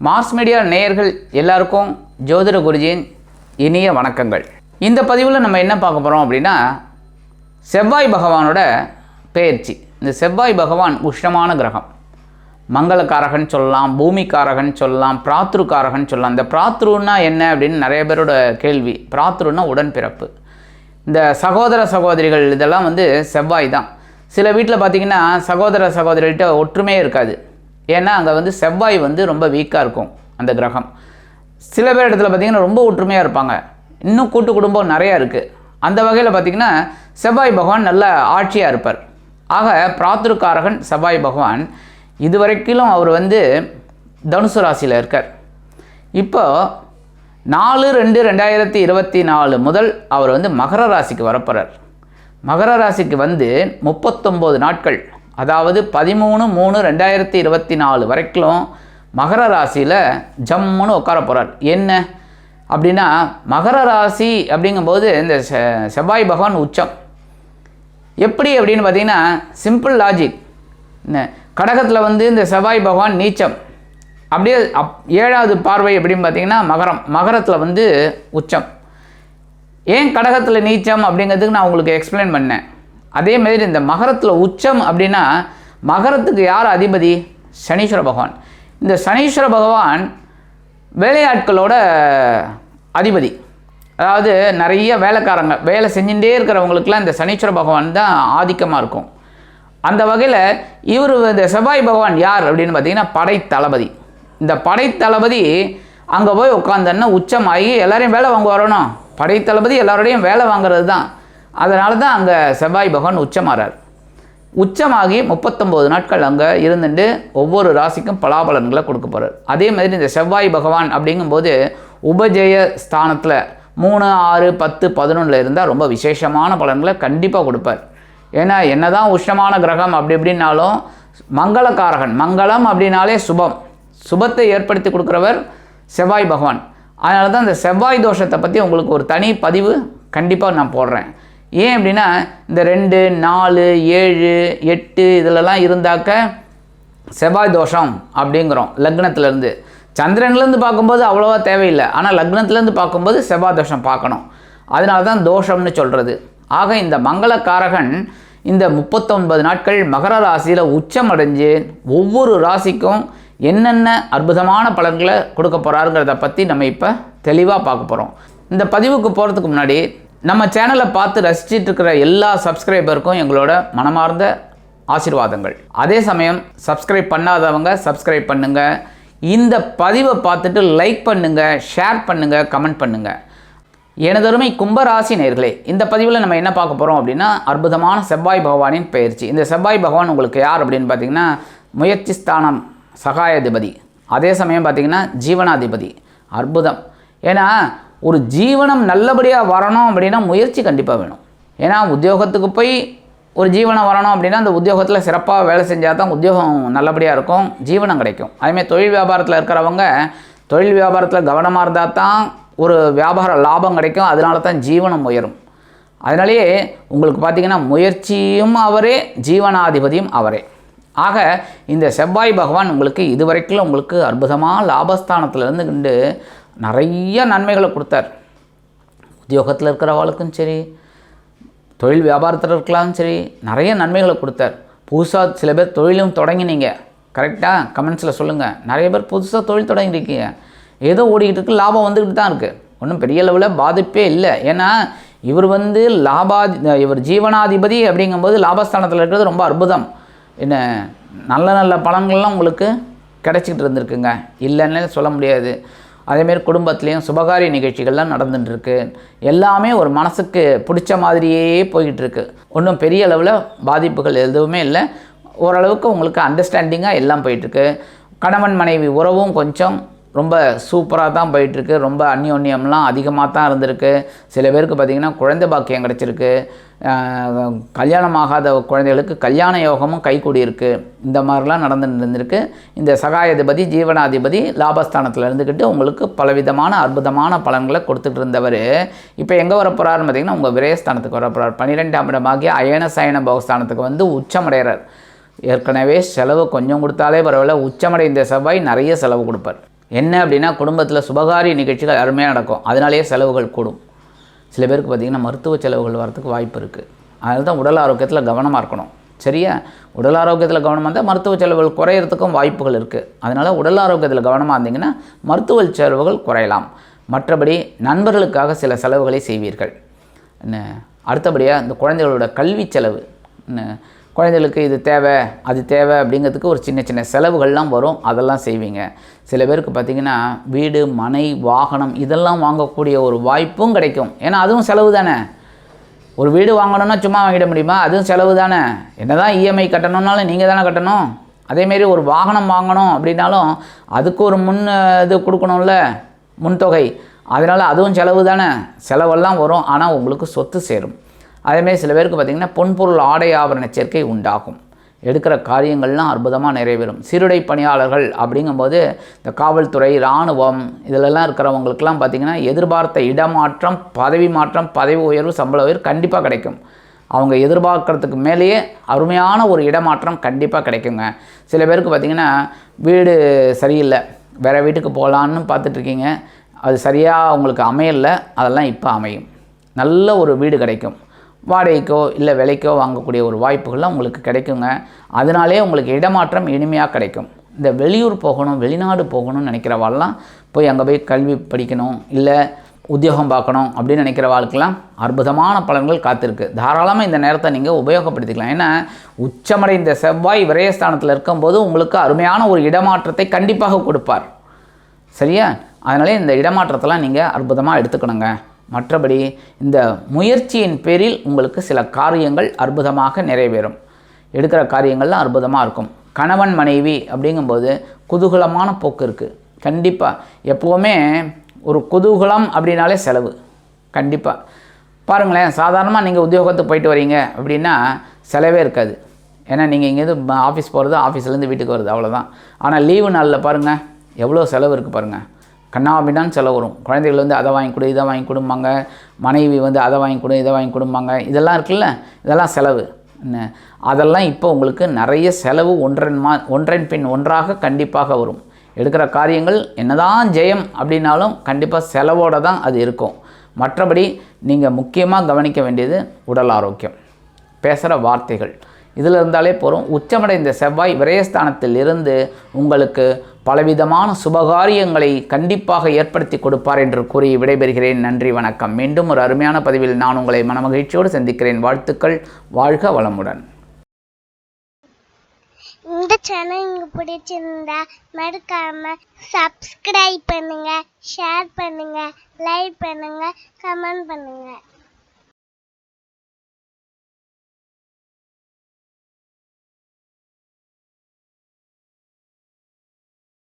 Mass media நேயர்கள் எல்லாருக்கும் ஜோதிட குருஜியின் இனிய வணக்கங்கள். இந்த பதிவில் நம்ம என்ன பார்க்க போகிறோம் அப்படின்னா, செவ்வாய் பகவானோட பெயர்ச்சி. இந்த செவ்வாய் பகவான் உஷ்ணமான கிரகம், மங்களக்காரகன் சொல்லலாம், பூமிக்காரகன் சொல்லலாம், பிராத்ருக்காரகன் சொல்லலாம். இந்த பிராத்ருன்னா என்ன அப்படின்னு நிறைய பேரோட கேள்வி. பிராத்ருன்னா உடன்பிறப்பு. இந்த சகோதர சகோதரிகள் இதெல்லாம் செவ்வாய் தான். சில வீட்டில் பார்த்திங்கன்னா சகோதர சகோதரிகிட்ட ஒற்றுமையே இருக்காது. ஏன்னா அங்கே செவ்வாய் ரொம்ப வீக்காக இருக்கும் அந்த கிரகம். சில பேர் இடத்துல பார்த்திங்கன்னா ரொம்ப ஒற்றுமையாக இருப்பாங்க. இன்னும் கூட்டு குடும்பம் நிறையா இருக்குது. அந்த வகையில் பார்த்திங்கன்னா செவ்வாய் பகவான் நல்ல ஆட்சியாக இருப்பார். ஆக பிராத்ருக்காரகன் செவ்வாய் பகவான் இதுவரைக்கும் அவர் தனுசு ராசியில் இருக்கார். இப்போ 4/2/2024 முதல் அவர் மகர ராசிக்கு வரப்போகிறார். மகர ராசிக்கு 39 நாட்கள், அதாவது 13/3/2024 வரைக்கும் மகர ராசியில் ஜம்முன்னு உட்கார போகிறார். என்ன அப்படின்னா, மகர ராசி அப்படிங்கும்போது இந்த செவ்வாய் பகவான் உச்சம். எப்படி அப்படின்னு பார்த்தீங்கன்னா, சிம்பிள் லாஜிக். கடகத்தில் இந்த செவ்வாய் பகவான் நீச்சம். அப்படியே 7வது பார்வை எப்படின்னு பார்த்தீங்கன்னா மகரத்தில் உச்சம். ஏன் கடகத்தில் நீச்சம் அப்படிங்கிறதுக்கு நான் உங்களுக்கு எக்ஸ்பிளைன் பண்ணேன். அதேமாதிரி இந்த மகரத்தில் உச்சம் அப்படின்னா, மகரத்துக்கு யார் அதிபதி? சனீஸ்வர பகவான். இந்த சனீஸ்வர பகவான் வேலையாட்களோட அதிபதி. அதாவது நிறைய வேலைக்காரங்க வேலை செஞ்சுட்டே இருக்கிறவங்களுக்கெல்லாம் இந்த சனீஸ்வர பகவான் தான் ஆதிக்கமாக இருக்கும். அந்த வகையில் இவர் இந்த செவ்வாய் பகவான் யார் அப்படின்னு பார்த்தீங்கன்னா படைத்தளபதி. இந்த படைத்தளபதி அங்கே போய் உட்காந்தன்னா உச்சமாகி எல்லாரையும் வேலை வாங்க வரணும். படைத்தளபதி எல்லாரோடையும் வேலை வாங்குறது தான். அதனால தான் அங்கே செவ்வாய் பகவான் உச்சமாகிறார். உச்சமாகி 39 நாட்கள் அங்கே இருந்துட்டு ஒவ்வொரு ராசிக்கும் பலாபலன்களை கொடுக்க போகிறார். அதே மாதிரி இந்த செவ்வாய் பகவான் அப்படிங்கும்போது உபஜய ஸ்தானத்தில் 3, 6, 10, 11 இருந்தால் ரொம்ப விசேஷமான பலன்களை கண்டிப்பாக கொடுப்பார். ஏன்னா என்னதான் உஷ்ணமான கிரகம் அப்படி இப்படின்னாலும் மங்களக்காரகன். மங்களம் அப்படின்னாலே சுபம், சுபத்தை ஏற்படுத்தி கொடுக்குறவர் செவ்வாய் பகவான். அதனால தான் இந்த செவ்வாய் தோஷத்தை பற்றி உங்களுக்கு ஒரு தனி பதிவு கண்டிப்பாக நான் போடுறேன். ஏன் அப்படின்னா, இந்த 2, 4, 7, 8 இதிலலாம் இருந்தாக்க செவ்வாய் தோஷம் அப்படிங்கிறோம். லக்னத்துலேருந்து சந்திரன்லேருந்து பார்க்கும்போது அவ்வளோவா தேவையில்லை. ஆனால் லக்னத்துலேருந்து பார்க்கும்போது செவ்வாய் தோஷம் பார்க்கணும். அதனால தான் தோஷம்னு சொல்கிறது. ஆக இந்த மங்களக்காரகன் இந்த 39 நாட்கள் மகர ராசியில் உச்சம் அடைஞ்சு ஒவ்வொரு ராசிக்கும் என்னென்ன அற்புதமான பலன்களை கொடுக்க போகிறாருங்கிறத பற்றி நம்ம இப்போ தெளிவாக பார்க்க போகிறோம். இந்த பதிவுக்கு போகிறதுக்கு முன்னாடி நம்ம சேனலை பார்த்து ரசிச்சிட்டு இருக்கிற எல்லா சப்ஸ்கிரைபருக்கும் எங்களோட மனமார்ந்த ஆசீர்வாதங்கள். அதே சமயம் சப்ஸ்கிரைப் பண்ணாதவங்க சப்ஸ்கிரைப் பண்ணுங்கள். இந்த பதிவை பார்த்துட்டு லைக் பண்ணுங்கள், ஷேர் பண்ணுங்கள், கமெண்ட் பண்ணுங்கள். எனதருமை கும்பராசி நேயர்களே, இந்த பதிவில் நம்ம என்ன பார்க்க போகிறோம் அப்படின்னா, அற்புதமான செவ்வாய் பகவானின் பெயர்ச்சி. இந்த செவ்வாய் பகவான் உங்களுக்கு யார் அப்படின்னு பார்த்தீங்கன்னா, முயற்சி ஸ்தானம் சகாயாதிபதி, அதே சமயம் பார்த்திங்கன்னா ஜீவனாதிபதி. அற்புதம். ஏன்னா ஒரு ஜீவனம் நல்லபடியாக வரணும் அப்படின்னா முயற்சி கண்டிப்பாக வேணும். ஏன்னா உத்தியோகத்துக்கு போய் ஒரு ஜீவனம் வரணும் அப்படின்னா அந்த உத்தியோகத்தில் சிறப்பாக வேலை செஞ்சால் தான் உத்தியோகம் நல்லபடியாக இருக்கும், ஜீவனம் கிடைக்கும். அதேமாதிரி தொழில் வியாபாரத்தில் இருக்கிறவங்க தொழில் வியாபாரத்தில் கவனமாக இருந்தால் தான் ஒரு வியாபார லாபம் கிடைக்கும். அதனால தான் ஜீவனம் உயரும். அதனாலேயே உங்களுக்கு பார்த்திங்கன்னா முயற்சியும் அவரே, ஜீவனாதிபதியும் அவரே. ஆக இந்த செவ்வாய் பகவான் உங்களுக்கு இதுவரைக்கும் உங்களுக்கு அற்புதமாக லாபஸ்தானத்தில் இருந்துக்கிண்டு நிறைய நன்மைகளை கொடுத்தார். உத்தியோகத்தில் இருக்கிறவளுக்கும் சரி, தொழில் வியாபாரத்தில் இருக்கலாலும் சரி, நிறைய நன்மைகளை கொடுத்தார். புதுசாக சில பேர் தொழிலும் தொடங்கினீங்க, கரெக்டாக கமெண்ட்ஸில் சொல்லுங்கள். நிறைய பேர் புதுசாக தொழில் தொடங்கியிருக்கீங்க, ஏதோ ஓடிக்கிட்டு இருக்கு, லாபம் வந்துக்கிட்டு தான் இருக்குது, ஒன்றும் பெரிய லெவலில் பாதிப்பே இல்லை. ஏன்னா இவர் இவர் ஜீவனாதிபதி அப்படிங்கும்போது லாபஸ்தானத்தில் இருக்கிறது ரொம்ப அற்புதம். என்ன நல்ல நல்ல பலன்கள்லாம் உங்களுக்கு கிடைச்சிக்கிட்டு இருந்திருக்குங்க, இல்லைன்னு சொல்ல முடியாது. அதேமாரி குடும்பத்துலேயும் சுபகாரிய நிகழ்ச்சிகள்லாம் நடந்துட்டுருக்கு. எல்லாமே ஒரு மனசுக்கு பிடிச்ச மாதிரியே போய்கிட்டுருக்கு. ஒன்றும் பெரிய அளவில் பாதிப்புகள் எதுவுமே இல்லை. ஓரளவுக்கு உங்களுக்கு அண்டர்ஸ்டாண்டிங்காக எல்லாம் போயிட்டுருக்கு. கணவன் மனைவி உறவும் கொஞ்சம் ரொம்ப சூப்பராக தான் போயிட்டுருக்கு. ரொம்ப அந்யோன்யம்லாம் அதிகமாக தான் இருந்திருக்கு. சில பேருக்கு பார்த்திங்கன்னா குழந்தை பாக்கியம் கிடச்சிருக்கு. கல்யாணமாகாத குழந்தைகளுக்கு கல்யாண யோகமும் கைகூடியிருக்கு. இந்த மாதிரிலாம் நடந்துட்டு இருந்திருக்கு. இந்த சகாயாதிபதி ஜீவனாதிபதி லாபஸ்தானத்தில் இருந்துக்கிட்டு உங்களுக்கு பலவிதமான அற்புதமான பலன்களை கொடுத்துட்டு இருந்தவர் இப்போ எங்கே வரப்போகிறாருன்னு பார்த்திங்கன்னா உங்கள் விரயஸ்தானத்துக்கு வரப்போகிறார். 12ஆம் இடமாகிய அயன சயன போகஸ்தானத்துக்கு உச்சமடைகிறார். ஏற்கனவே செலவு கொஞ்சம் கொடுத்தாலே பரவாயில்ல, உச்சமடைந்த செவ்வாய் நிறைய செலவு கொடுப்பார். என்ன அப்படின்னா குடும்பத்தில் சுபகாரிய நிகழ்ச்சிகள் அருமையாக நடக்கும், அதனாலேயே செலவுகள் கூடும். சில பேருக்கு பார்த்திங்கன்னா மருத்துவ செலவுகள் வரத்துக்கு வாய்ப்பு இருக்குது. அதனால தான் உடல் ஆரோக்கியத்தில் கவனமாக இருக்கணும். சரியா? உடல் ஆரோக்கியத்தில் கவனமாக இருந்தால் மருத்துவ செலவுகள் குறையிறதுக்கும் வாய்ப்புகள் இருக்குது. அதனால் உடல் ஆரோக்கியத்தில் கவனமாக இருந்தீங்கன்னா மருத்துவ செலவுகள் குறையலாம். மற்றபடி நண்பர்களுக்காக சில செலவுகளை செய்வீர்கள். அடுத்தபடியாக இந்த குழந்தைகளோட கல்வி செலவு, குழந்தைகளுக்கு இது தேவை அது தேவை அப்படிங்கிறதுக்கு ஒரு சின்ன சின்ன செலவுகள்லாம் வரும், அதெல்லாம் செய்வீங்க. சில பேருக்கு பார்த்திங்கன்னா வீடு மனை வாகனம் இதெல்லாம் வாங்கக்கூடிய ஒரு வாய்ப்பும் கிடைக்கும். ஏன்னா அதுவும் செலவு தானே. ஒரு வீடு வாங்கணுன்னா சும்மா வாங்கிட முடியுமா? அதுவும் செலவு தானே. என்ன தான் இஎம்ஐ கட்டணுன்னாலும் நீங்கள் தானே கட்டணும். அதேமாரி ஒரு வாகனம் வாங்கணும் அப்படின்னாலும் அதுக்கு ஒரு இது கொடுக்கணும்ல, முன்தொகை. அதனால் அதுவும் செலவு தானே. செலவெல்லாம் வரும், ஆனால் உங்களுக்கு சொத்து சேரும். அதேமாரி சில பேருக்கு பார்த்திங்கன்னா பொன்பொருள் ஆடை ஆபரண சேர்க்கை உண்டாகும். எடுக்கிற காரியங்கள்லாம் அற்புதமாக நிறைவேறும். சீருடை பணியாளர்கள் அப்படிங்கும்போது இந்த காவல்துறை இராணுவம் இதிலெல்லாம் இருக்கிறவங்களுக்கெல்லாம் பார்த்திங்கன்னா எதிர்பார்த்த இடமாற்றம் பதவி மாற்றம் பதவி உயர்வு சம்பள உயர்வு கண்டிப்பாக கிடைக்கும். அவங்க எதிர்பார்க்கறதுக்கு மேலேயே அருமையான ஒரு இடமாற்றம் கண்டிப்பாக கிடைக்குங்க. சில பேருக்கு பார்த்திங்கன்னா வீடு சரியில்லை, வேறு வீட்டுக்கு போகலான்னு பார்த்துட்ருக்கீங்க, அது சரியாக உங்களுக்கு அமையலை, அதெல்லாம் இப்போ அமையும். நல்ல ஒரு வீடு கிடைக்கும். வாடகைக்கோ இல்லை விலைக்கோ வாங்கக்கூடிய ஒரு வாய்ப்புகள்லாம் உங்களுக்கு கிடைக்குங்க. அதனாலே உங்களுக்கு இடமாற்றம் இனிமையாக கிடைக்கும். இந்த வெளியூர் போகணும் வெளிநாடு போகணும்னு நினைக்கிறவாள்லாம் போய் அங்கே போய் கல்வி படிக்கணும் இல்லை உத்தியோகம் பார்க்கணும் அப்படின்னு நினைக்கிறவாளுக்கெல்லாம் அற்புதமான பலன்கள் காத்திருக்கு. தாராளமாக இந்த நேரத்தை நீங்கள் உபயோகப்படுத்திக்கலாம். ஏன்னா உச்சமடைந்த செவ்வாய் விரயஸ்தானத்தில் இருக்கும்போது உங்களுக்கு அருமையான ஒரு இடமாற்றத்தை கண்டிப்பாக கொடுப்பார். சரியா? அதனாலே இந்த இடமாற்றத்தெல்லாம் நீங்கள் அற்புதமாக எடுத்துக்கணுங்க. மற்றபடி இந்த முயற்சியின் பேரில் உங்களுக்கு சில காரியங்கள் அற்புதமாக நிறைவேறும். எடுக்கிற காரியங்கள்லாம் அற்புதமாக இருக்கும். கணவன் மனைவி அப்படிங்கும்போது குதூகலமான போக்கு இருக்குது. கண்டிப்பாக எப்போவுமே ஒரு குதூகலம் அப்படின்னாலே செலவு கண்டிப்பாக. பாருங்களேன், சாதாரணமாக நீங்கள் உத்தியோகத்துக்கு போயிட்டு வரீங்க அப்படின்னா செலவே இருக்காது. ஏன்னா நீங்கள் இங்கேருந்து ஆஃபீஸ் போகிறது, ஆஃபீஸ்லேருந்து வீட்டுக்கு வருது, அவ்வளோதான். ஆனால் லீவு நாளில் பாருங்கள் எவ்வளோ செலவு இருக்குது பாருங்கள். கண்ணாபின்னான்னு செலவு வரும். குழந்தைகள் வந்து அதை வாங்கி கொடு இதை வாங்கி கொடுப்பாங்க, மனைவி வந்து அதை வாங்கி கொடு இதை வாங்கி கொடுப்பாங்க, இதெல்லாம் இருக்குல்ல, இதெல்லாம் செலவு. அதெல்லாம் இப்போ உங்களுக்கு நிறைய செலவு ஒன்றன் பின் ஒன்றாக கண்டிப்பாக வரும். எடுக்கிற காரியங்கள் என்னதான் ஜெயம் அப்படின்னாலும் கண்டிப்பாக செலவோடு தான் அது இருக்கும். மற்றபடி நீங்கள் முக்கியமாக கவனிக்க வேண்டியது உடல் ஆரோக்கியம், பேசுகிற வார்த்தைகள், இதில் இருந்தாலே போகிறோம். உச்சமடைந்த செவ்வாய் விரயஸ்தானத்தில் இருந்து உங்களுக்கு பலவிதமான சுபகாரியங்களை கண்டிப்பாக ஏற்படுத்தி கொடுப்பார் என்று கூறி விடைபெறுகிறேன். நன்றி, வணக்கம். மீண்டும் ஒரு அருமையான பதிவில் நான் உங்களை மனமகிழ்ச்சியோடு சந்திக்கிறேன். வாழ்த்துக்கள். வாழ்க வளமுடன். இந்த சேனல் உங்களுக்கு பிடிச்சிருந்தா மறக்காம சப்ஸ்கிரைப் பண்ணுங்க, ஷேர் பண்ணுங்க, லைக் பண்ணுங்க, கமெண்ட் பண்ணுங்க.